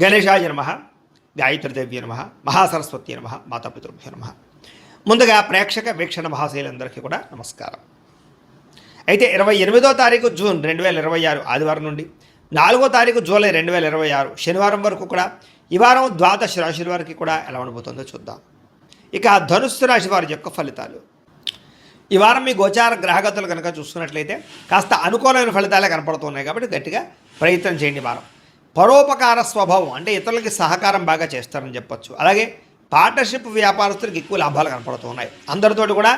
గణేశాయ నమ, గాయత్రీదేవ్య నమ, మహాసరస్వతి నమ, మాతాపితృభ్యో నమ. ముందుగా ప్రేక్షక వీక్షణ మహాశైలందరికీ కూడా నమస్కారం. అయితే 28వ తారీఖు జూన్ 2026 ఆదివారం నుండి 4వ తారీఖు జూలై 2026 శనివారం వరకు కూడా ఈ వారం ద్వాదశ రాశుల వారికి కూడా ఎలా ఉండబోతుందో చూద్దాం. ఇక ధనుస్సు రాశి వారి యొక్క ఫలితాలు. ఈ వారం మీ గోచార గ్రహగతులు కనుక చూసుకున్నట్లయితే కాస్త అనుకూలమైన ఫలితాలే కనపడుతున్నాయి కాబట్టి గట్టిగా ప్రయత్నం చేయండి. వారం పరోపకార స్వభావం అంటే ఇతరులకి సహకారం బాగా చేస్తారని చెప్పొచ్చు. అలాగే పార్ట్నర్షిప్ వ్యాపారస్తులకు ఎక్కువ లాభాలు కనపడుతున్నాయి. అందరితోటి కూడా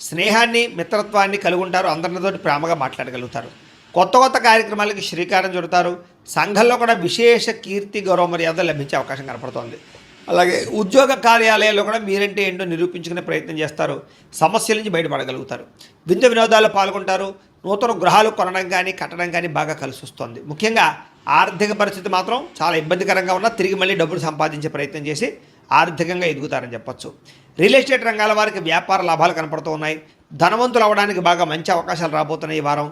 స్నేహాన్ని మిత్రత్వాన్ని కలిగి ఉంటారు. అందరితోటి ప్రేమగా మాట్లాడగలుగుతారు. కొత్త కొత్త కార్యక్రమాలకి శ్రీకారం చుడతారు. సంఘంలో కూడా విశేష కీర్తి గౌరవ మర్యాదలు లభించే అవకాశం కనపడుతోంది. అలాగే ఉద్యోగ కార్యాలయాల్లో కూడా మీరంటే ఏంటో నిరూపించుకునే ప్రయత్నం చేస్తారు. సమస్యల నుంచి బయటపడగలుగుతారు. విందు వినోదాల్లో పాల్గొంటారు. నూతన గృహాలు కొనడం కానీ కట్టడం కానీ బాగా కలిసి వస్తుంది. ముఖ్యంగా ఆర్థిక పరిస్థితి మాత్రం చాలా ఇబ్బందికరంగా ఉన్నా తిరిగి మళ్ళీ డబ్బులు సంపాదించే ప్రయత్నం చేసి ఆర్థికంగా ఎదుగుతారని చెప్పొచ్చు. రియల్ ఎస్టేట్ రంగాల వారికి వ్యాపార లాభాలు కనపడుతూ ఉన్నాయి. ధనవంతులు అవ్వడానికి బాగా మంచి అవకాశాలు రాబోతున్నాయి. ఈ వారం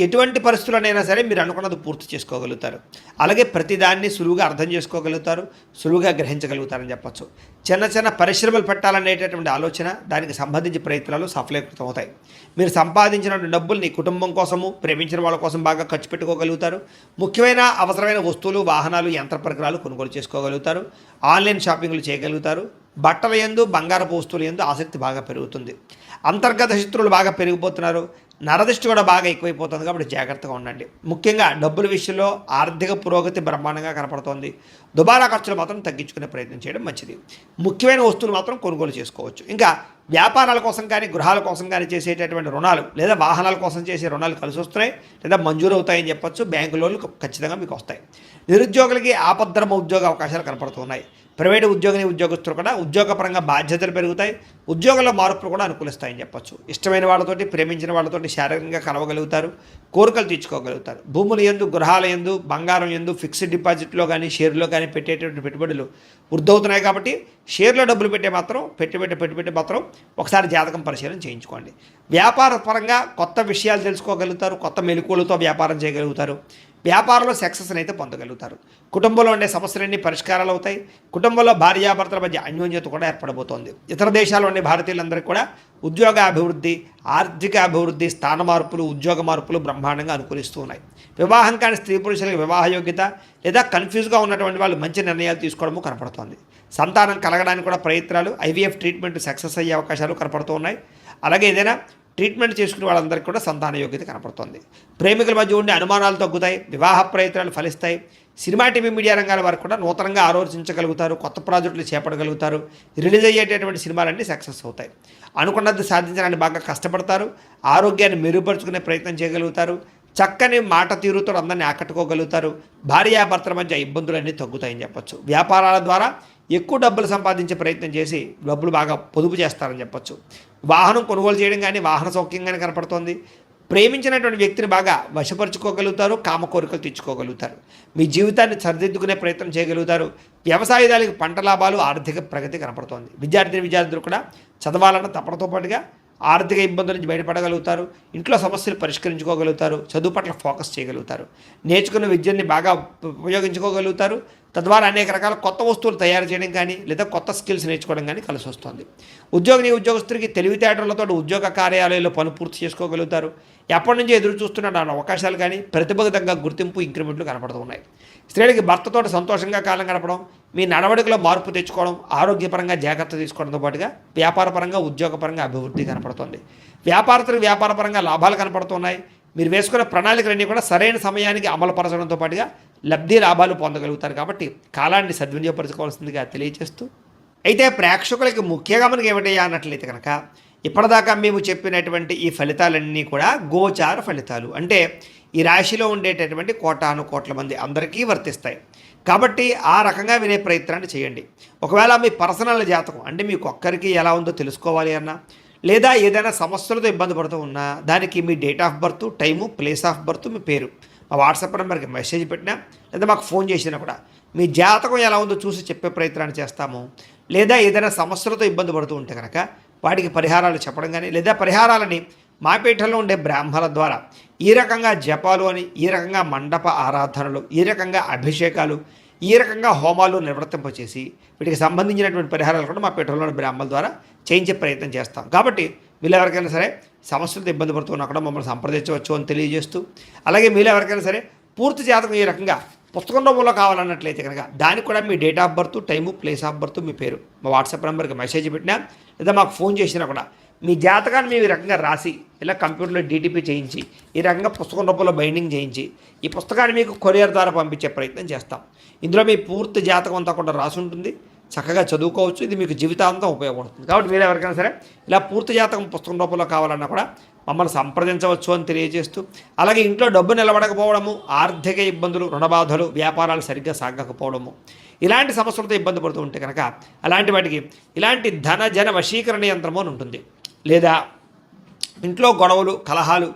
ఎటువంటి పరిస్థితుల్లోనైనా సరే మీరు అనుకున్నది పూర్తి చేసుకోగలుగుతారు. అలాగే ప్రతిదాన్ని సులువుగా అర్థం చేసుకోగలుగుతారు, సులువుగా గ్రహించగలుగుతారని చెప్పొచ్చు. చిన్న చిన్న పరిశ్రమలు పెట్టాలనేటటువంటి ఆలోచన, దానికి సంబంధించి ప్రయత్నాలు సఫలీకృతం అవుతాయి. మీరు సంపాదించినటువంటి డబ్బుల్ని కుటుంబం కోసము, ప్రేమించిన వాళ్ళ కోసం బాగా ఖర్చు పెట్టుకోగలుగుతారు. ముఖ్యమైన అవసరమైన వస్తువులు, వాహనాలు, యంత్ర పరికరాలు కొనుగోలు చేసుకోగలుగుతారు. ఆన్లైన్ షాపింగ్లు చేయగలుగుతారు. బట్టల యందు, బంగారపు వస్తువుల యందు ఆసక్తి బాగా పెరుగుతుంది. అంతర్గత శత్రువులు బాగా పెరిగిపోతున్నారు. నరదృష్టి కూడా బాగా ఎక్కువైపోతుంది కాబట్టి జాగ్రత్తగా ఉండండి. ముఖ్యంగా డబ్బుల విషయంలో ఆర్థిక పురోగతి బ్రహ్మాండంగా కనపడుతోంది. దుబారా ఖర్చులు మాత్రం తగ్గించుకునే ప్రయత్నం చేయడం మంచిది. ముఖ్యమైన వస్తువులు మాత్రం కొనుగోలు చేసుకోవచ్చు. ఇంకా వ్యాపారాల కోసం కానీ గృహాల కోసం కానీ చేసేటటువంటి రుణాలు లేదా వాహనాల కోసం చేసే రుణాలు కలిసి వస్తున్నాయి లేదా మంజూరు అవుతాయని చెప్పొచ్చు. బ్యాంకు లోన్లు ఖచ్చితంగా మీకు వస్తాయి. నిరుద్యోగులకి ఆపద్ధర్మ ఉద్యోగ అవకాశాలు కనపడుతున్నాయి. ప్రైవేటు ఉద్యోగస్తులు కూడా ఉద్యోగపరంగా బాధ్యతలు పెరుగుతాయి. ఉద్యోగంలో మార్పులు కూడా అనుకూలిస్తాయని చెప్పొచ్చు. ఇష్టమైన వాళ్ళతోటి, ప్రేమించిన వాళ్ళతోటి శారీరకంగా కలవగలుగుతారు. కోరికలు తీర్చుకోగలుగుతారు. భూముల యందు, గృహాల యందు, బంగారం యందు, ఫిక్స్డ్ డిపాజిట్లో కానీ షేర్లో కానీ పెట్టేటువంటి పెట్టుబడులు వృద్ధవుతున్నాయి కాబట్టి షేర్లో డబ్బులు పెట్టి మాత్రం ఒకసారి జాతకం పరిశీలన చేయించుకోండి. వ్యాపార పరంగా కొత్త విషయాలు తెలుసుకోగలుగుతారు. కొత్త మెలకువలతో వ్యాపారం చేయగలుగుతారు. వ్యాపారంలో సక్సెస్ని అయితే పొందగలుగుతారు. కుటుంబంలో ఉండే సమస్యలన్నీ పరిష్కారాలు అవుతాయి. కుటుంబంలో భార్యాభర్తల మధ్య అన్యోన్యత కూడా ఏర్పడబోతోంది. ఇతర దేశాల్లో ఉండే భారతీయులందరికీ కూడా ఉద్యోగ అభివృద్ధి, ఆర్థిక అభివృద్ధి, స్థాన మార్పులు, ఉద్యోగ మార్పులు బ్రహ్మాండంగా అనుకూలిస్తూ ఉన్నాయి. వివాహం కాని స్త్రీ పురుషులకు వివాహ యోగ్యత లేదా కన్ఫ్యూజ్గా ఉన్నటువంటి వాళ్ళు మంచి నిర్ణయాలు తీసుకోవడము కనపడుతోంది. సంతానం కలగడానికి కూడా ప్రయత్నాలు, ఐవీఎఫ్ ట్రీట్మెంట్ సక్సెస్ అయ్యే అవకాశాలు కనపడుతూ ఉన్నాయి. అలాగే ఏదైనా ట్రీట్మెంట్ చేసుకునే వాళ్ళందరికీ కూడా సంతాన యోగ్యత కనపడుతుంది. ప్రేమికుల మధ్య ఉండే అనుమానాలు తగ్గుతాయి. వివాహ ప్రయత్నాలు ఫలిస్తాయి. సినిమా, టీవీ, మీడియా రంగాల వారికి కూడా నూతనంగా ఆలోచించగలుగుతారు. కొత్త ప్రాజెక్టులు చేపట్టగలుగుతారు. రిలీజ్ అయ్యేటటువంటి సినిమాలన్నీ సక్సెస్ అవుతాయి. అనుకున్నది సాధించడానికి బాగా కష్టపడతారు. ఆరోగ్యాన్ని మెరుగుపరుచుకునే ప్రయత్నం చేయగలుగుతారు. చక్కని మాట తీరుతో అందరినీ ఆకట్టుకోగలుగుతారు. భార్యాభర్తల మధ్య ఇబ్బందులన్నీ తగ్గుతాయని చెప్పొచ్చు. వ్యాపారాల ద్వారా ఎక్కువ డబ్బులు సంపాదించే ప్రయత్నం చేసి డబ్బులు బాగా పొదుపు చేస్తారని చెప్పొచ్చు. వాహనం కొనుగోలు చేయడం కానీ వాహన సౌఖ్యంగానే కనపడుతోంది. ప్రేమించినటువంటి వ్యక్తిని బాగా వశపరుచుకోగలుగుతారు. కామ కోరికలు తెచ్చుకోగలుగుతారు. మీ జీవితాన్ని సరిదిద్దుకునే ప్రయత్నం చేయగలుగుతారు. వ్యవసాయదారులకు పంట లాభాలు, ఆర్థిక ప్రగతి కనపడుతోంది. విద్యార్థులు కూడా చదవాలన్న తపనతో పాటుగా ఆర్థిక ఇబ్బందుల నుంచి బయటపడగలుగుతారు. ఇంట్లో సమస్యలు పరిష్కరించుకోగలుగుతారు. చదువు పట్ల ఫోకస్ చేయగలుగుతారు. నేర్చుకున్న విద్యని బాగా ఉపయోగించుకోగలుగుతారు. తద్వారా అనేక రకాల కొత్త వస్తువులు తయారు చేయడం కానీ లేదా కొత్త స్కిల్స్ నేర్చుకోవడం కానీ కలిసి వస్తుంది. ఉద్యోగస్తుడికి తెలివితేటలతో ఉద్యోగ కార్యాలయాల్లో పని పూర్తి చేసుకోగలుగుతారు. ఎప్పటి నుంచి ఎదురు చూస్తున్న అవకాశాలు కానీ ప్రతిభకు తగ్గ గుర్తింపు, ఇంక్రిమెంట్లు కనపడుతూ ఉన్నాయి. స్త్రీలకి భర్తతో సంతోషంగా కాలం గడపడం, మీ నడవడికలో మార్పు తెచ్చుకోవడం, ఆరోగ్యపరంగా జాగ్రత్త తీసుకోవడంతో పాటుగా వ్యాపారపరంగా, ఉద్యోగపరంగా అభివృద్ధి కనపడుతుంది. వ్యాపారపరంగా లాభాలు కనపడుతున్నాయి. మీరు వేసుకున్న ప్రణాళికలన్నీ కూడా సరైన సమయానికి అమలుపరచడంతో పాటుగా లబ్ధి లాభాలు పొందగలుగుతారు. కాబట్టి కాలాన్ని సద్వినియోగపరచుకోవాల్సిందిగా తెలియజేస్తూ, అయితే ప్రేక్షకులకి ముఖ్యంగా మనకి ఏమిటయ్యా అన్నట్లయితే కనుక ఇప్పటిదాకా మేము చెప్పినటువంటి ఈ ఫలితాలన్నీ కూడా గోచార ఫలితాలు. అంటే ఈ రాశిలో ఉండేటటువంటి కోటాను కోట్ల మంది అందరికీ వర్తిస్తాయి. కాబట్టి ఆ రకంగా వినే ప్రయత్నాన్ని చేయండి. ఒకవేళ మీ పర్సనల్ జాతకం అంటే మీకు ఒక్కరికి ఎలా ఉందో తెలుసుకోవాలి అన్నా, లేదా ఏదైనా సమస్యలతో ఇబ్బంది పడుతూ ఉన్నా దానికి మీ date of birth, time, place of birth, మీ పేరు మా వాట్సాప్ నెంబర్కి మెసేజ్ పెట్టినా లేదా మాకు ఫోన్ చేసినా కూడా మీ జాతకం ఎలా ఉందో చూసి చెప్పే ప్రయత్నాన్ని చేస్తాము. లేదా ఏదైనా సమస్యలతో ఇబ్బంది పడుతూ ఉంటే కనుక వాటికి పరిహారాలు చెప్పడం కానీ లేదా పరిహారాలని మా పీఠంలో ఉండే బ్రాహ్మణుల ద్వారా ఈ రకంగా జపాలు అని, ఈ రకంగా మండప ఆరాధనలు, ఈ రకంగా అభిషేకాలు, ఈ రకంగా హోమాలు నిర్వర్తింపచేసి వీటికి సంబంధించినటువంటి పరిహారాలు కూడా మా పెట్రోల్ బ్రాహ్మణుల ద్వారా చేయించే ప్రయత్నం చేస్తాం. కాబట్టి వీళ్ళు ఎవరికైనా సరే సమస్యలతో ఇబ్బంది పడుతున్నా కూడా మమ్మల్ని సంప్రదించవచ్చు అని తెలియజేస్తూ, అలాగే మీరు ఎవరికైనా సరే పూర్తి జాతకం ఈ రకంగా పుస్తకం రూపంలో కావాలన్నట్లయితే కనుక దానికి కూడా మీ date of birth, time, place of birth, మీ పేరు మా వాట్సాప్ నెంబర్కి మెసేజ్ పెట్టినా లేదా మాకు ఫోన్ చేసినా కూడా మీ జాతకాన్ని మేము ఈ రకంగా రాసి ఇలా కంప్యూటర్లో డీటీపీ చేయించి ఈ రకంగా పుస్తకం రూపంలో బైండింగ్ చేయించి ఈ పుస్తకాన్ని మీకు కొరియర్ ద్వారా పంపించే ప్రయత్నం చేస్తాం. ఇందులో మీ పూర్తి జాతకం అంతా కూడా రాసి ఉంటుంది, చక్కగా చదువుకోవచ్చు. ఇది మీకు జీవితాంతం ఉపయోగపడుతుంది. కాబట్టి మీరు ఎవరికైనా సరే ఇలా పూర్తి జాతకం పుస్తకం రూపంలో కావాలన్నా కూడా మమ్మల్ని సంప్రదించవచ్చు అని తెలియజేస్తూ, అలాగే ఇంట్లో డబ్బు నిలబడకపోవడము, ఆర్థిక ఇబ్బందులు, రుణబాధలు, వ్యాపారాలు సరిగ్గా సాగకపోవడము, ఇలాంటి సమస్యలతో ఇబ్బంది పడుతూ ఉంటే కనుక అలాంటి వాటికి ఇలాంటి ధన జన వశీకరణ యంత్రము అని ఉంటుంది. లేదా ఇంట్లో గొడవలు, కలహాలు,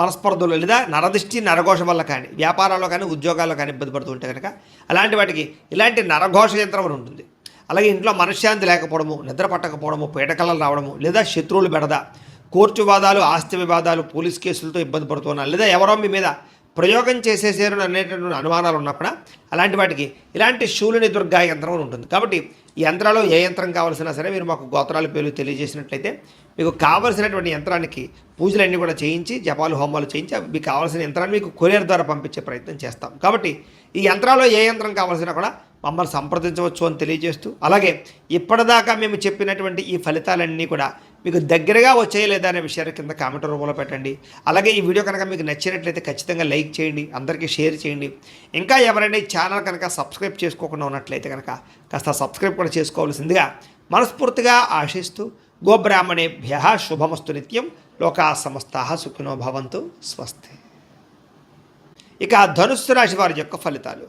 మనస్పర్ధలు లేదా నరదృష్టి, నరఘోష వల్ల కానీ వ్యాపారాల్లో కానీ ఉద్యోగాల్లో కానీ ఇబ్బంది పడుతూ ఉంటే కనుక అలాంటి వాటికి ఇలాంటి నరఘోష యంత్రం అని ఉంటుంది. అలాగే ఇంట్లో మనశ్శాంతి లేకపోవడము, నిద్ర పట్టకపోవడము, పీడకలలు రావడము, లేదా శత్రువులు బెడద, కోర్టు వివాదాలు, ఆస్తి వివాదాలు, పోలీస్ కేసులతో ఇబ్బంది పడుతున్నారు, లేదా ఎవరో మీ మీద ప్రయోగం చేసేసారు అనేటటువంటి అనుమానాలు ఉన్నప్పుడు అలాంటి వాటికి ఇలాంటి శూలిని దుర్గా యంత్రం ఉంటుంది. కాబట్టి ఈ యంత్రాలు ఏ యంత్రం కావాల్సినా సరే మీరు మాకు గోత్రాల పేర్లు తెలియజేసినట్లయితే మీకు కావలసినటువంటి యంత్రానికి పూజలన్నీ కూడా చేయించి, జపాలు, హోమాలు చేయించి మీకు కావాల్సిన యంత్రాన్ని మీకు కొరియర్ ద్వారా పంపించే ప్రయత్నం చేస్తాం. కాబట్టి ఈ యంత్రాల్లో ఏ యంత్రం కావాల్సినా కూడా మమ్మల్ని సంప్రదించవచ్చు అని తెలియజేస్తూ, అలాగే ఇప్పటిదాకా మేము చెప్పినటువంటి ఈ ఫలితాలన్నీ కూడా మీకు దగ్గరగా వచ్చాయి లేదా అనే విషయాన్ని కింద కామెంట్ రూపంలో పెట్టండి. అలాగే ఈ వీడియో కనుక మీకు నచ్చినట్లయితే ఖచ్చితంగా లైక్ చేయండి, అందరికీ షేర్ చేయండి. ఇంకా ఎవరైనా ఈ ఛానల్ కనుక సబ్స్క్రైబ్ చేసుకోకుండా ఉన్నట్లయితే కనుక కాస్త సబ్స్క్రైబ్ కూడా చేసుకోవాల్సిందిగా మనస్ఫూర్తిగా ఆశిస్తూ, గోబ్రాహ్మణేభ్యః శుభమస్తు నిత్యం, లోకా సమస్తాః సుఖినో భవంతు, స్వస్తి. ఇక ధనుస్సు రాశి వారి యొక్క ఫలితాలు.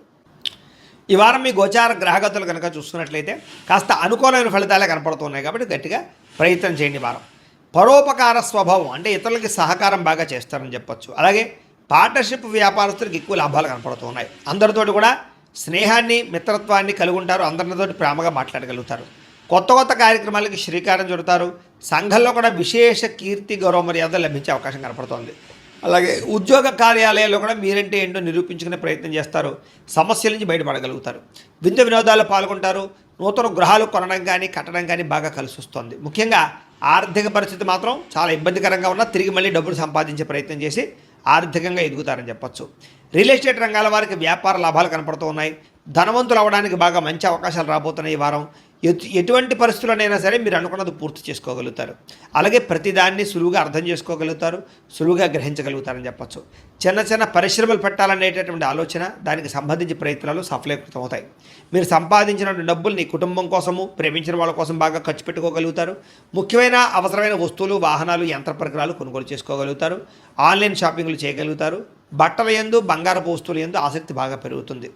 ఈ వారం మీ గోచార గ్రహగతులు కనుక చూస్తున్నట్లయితే కాస్త అనుకూలమైన ఫలితాలే కనపడుతున్నాయి. కాబట్టి గట్టిగా ప్రయత్నం చేయండి. వారం పరోపకార స్వభావం అంటే ఇతరులకి సహకారం బాగా చేస్తారని చెప్పొచ్చు. అలాగే పార్ట్నర్షిప్ వ్యాపారస్తులకు ఎక్కువ లాభాలు కనపడుతున్నాయి. అందరితోటి కూడా స్నేహాన్ని, మిత్రత్వాన్ని కలిగి ఉంటారు. అందరితోటి ప్రేమగా మాట్లాడగలుగుతారు. కొత్త కొత్త కార్యక్రమాలకి శ్రీకారం చుడతారు. సంఘంలో కూడా విశేష కీర్తి, గౌరవ మర్యాదలు లభించే అవకాశం కనపడుతోంది. అలాగే ఉద్యోగ కార్యాలయాల్లో కూడా మీరంటే ఏంటో నిరూపించుకునే ప్రయత్నం చేస్తారు. సమస్యల నుంచి బయటపడగలుగుతారు. విందు వినోదాల్లో పాల్గొంటారు. నూతన గృహాలు కొనడం కానీ కట్టడం కానీ బాగా కలిసి వస్తుంది. ముఖ్యంగా ఆర్థిక పరిస్థితి మాత్రం చాలా ఇబ్బందికరంగా ఉన్నా తిరిగి మళ్ళీ డబ్బులు సంపాదించే ప్రయత్నం చేసి ఆర్థికంగా ఎదుగుతారని చెప్పొచ్చు. రియల్ ఎస్టేట్ రంగాల వారికి వ్యాపార లాభాలు కనపడుతూ ఉన్నాయి. ధనవంతులు అవ్వడానికి బాగా మంచి అవకాశాలు రాబోతున్నాయి. ఈ వారం ఎటువంటి పరిస్థితుల్లోనైనా సరే మీరు అనుకున్నది పూర్తి చేసుకోగలుగుతారు. అలాగే ప్రతిదాన్ని సులువుగా అర్థం చేసుకోగలుగుతారు, సులువుగా గ్రహించగలుగుతారని చెప్పచ్చు. చిన్న చిన్న పరిశ్రమలు పెట్టాలనేటటువంటి ఆలోచన, దానికి సంబంధించి ప్రయత్నాలు సఫలీకృతం అవుతాయి. మీరు సంపాదించిన డబ్బుల్ని కుటుంబం కోసము, ప్రేమించిన వాళ్ళ కోసం బాగా ఖర్చు పెట్టుకోగలుగుతారు. ముఖ్యమైన అవసరమైన వస్తువులు, వాహనాలు, యంత్ర పరికరాలు కొనుగోలు చేసుకోగలుగుతారు. ఆన్లైన్ షాపింగ్లు చేయగలుగుతారు. బట్టల యందు, బంగారపు వస్తువుల యందు ఆసక్తి బాగా పెరుగుతుంది.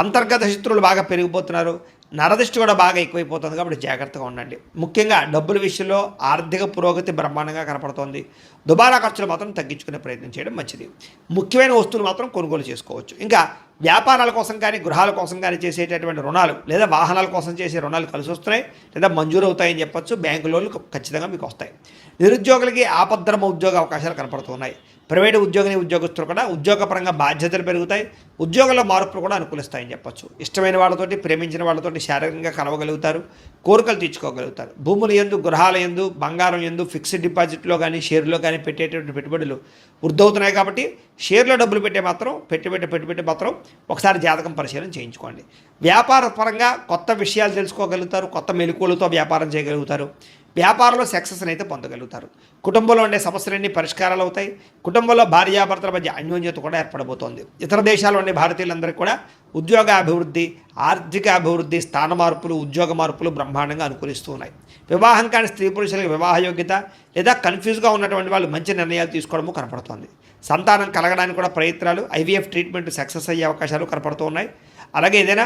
అంతర్గత శత్రువులు బాగా పెరిగిపోతున్నారు. నరదృష్టి కూడా బాగా ఎక్కువైపోతుంది. కాబట్టి జాగ్రత్తగా ఉండండి. ముఖ్యంగా డబ్బుల విషయంలో ఆర్థిక పురోగతి బ్రహ్మాండంగా కనపడుతోంది. దుబారా ఖర్చులు మాత్రం తగ్గించుకునే ప్రయత్నం చేయడం మంచిది. ముఖ్యమైన వస్తువులు మాత్రం కొనుగోలు చేసుకోవచ్చు. ఇంకా వ్యాపారాల కోసం కానీ, గృహాల కోసం కానీ చేసేటటువంటి రుణాలు లేదా వాహనాల కోసం చేసే రుణాలు కలిసి వస్తున్నాయి లేదా మంజూరు అవుతాయని చెప్పొచ్చు. బ్యాంకు లోన్లు ఖచ్చితంగా మీకు వస్తాయి. నిరుద్యోగులకి ఆపద్రమ ఉద్యోగ అవకాశాలు కనపడుతున్నాయి. ప్రైవేటు ఉద్యోగస్తులు కూడా ఉద్యోగపరంగా బాధ్యతలు పెరుగుతాయి. ఉద్యోగంలో మార్పులు కూడా అనుకూలిస్తాయని చెప్పొచ్చు. ఇష్టమైన వాళ్ళతోటి, ప్రేమించిన వాళ్ళతోటి శారీరకంగా కలవగలుగుతారు. కోరికలు తీర్చుకోగలుగుతారు. భూముల యందు, గృహాల యందు, బంగారం యందు, ఫిక్స్డ్ డిపాజిట్లో కానీ, షేర్లో కానీ పెట్టేటువంటి పెట్టుబడులు వృద్ధవుతున్నాయి. కాబట్టి షేర్లో డబ్బులు పెట్టే మాత్రం ఒకసారి జాతకం పరిశీలన చేయించుకోండి. వ్యాపార పరంగా కొత్త విషయాలు తెలుసుకోగలుగుతారు. కొత్త మెలకువలతో వ్యాపారం చేయగలుగుతారు. వ్యాపారంలో సక్సెస్ని అయితే పొందగలుగుతారు. కుటుంబంలో ఉండే సమస్యలన్నీ పరిష్కారాలు అవుతాయి. కుటుంబంలో భార్యాభర్తల మధ్య అన్యోన్యత కూడా ఏర్పడబోతోంది. ఇతర దేశాల్లో ఉండే భారతీయులందరికీ కూడా ఉద్యోగ అభివృద్ధి, ఆర్థిక అభివృద్ధి, స్థాన మార్పులు, ఉద్యోగ మార్పులు బ్రహ్మాండంగా అనుకూలిస్తూ ఉన్నాయి. వివాహం కాని స్త్రీ పురుషులకు వివాహ యోగ్యత లేదా కన్ఫ్యూజ్గా ఉన్నటువంటి వాళ్ళు మంచి నిర్ణయాలు తీసుకోవడము కనపడుతోంది. సంతానం కలగడానికి కూడా ప్రయత్నాలు, ఐవీఎఫ్ ట్రీట్మెంట్ సక్సెస్ అయ్యే అవకాశాలు కనపడుతూ ఉన్నాయి. అలాగే ఏదైనా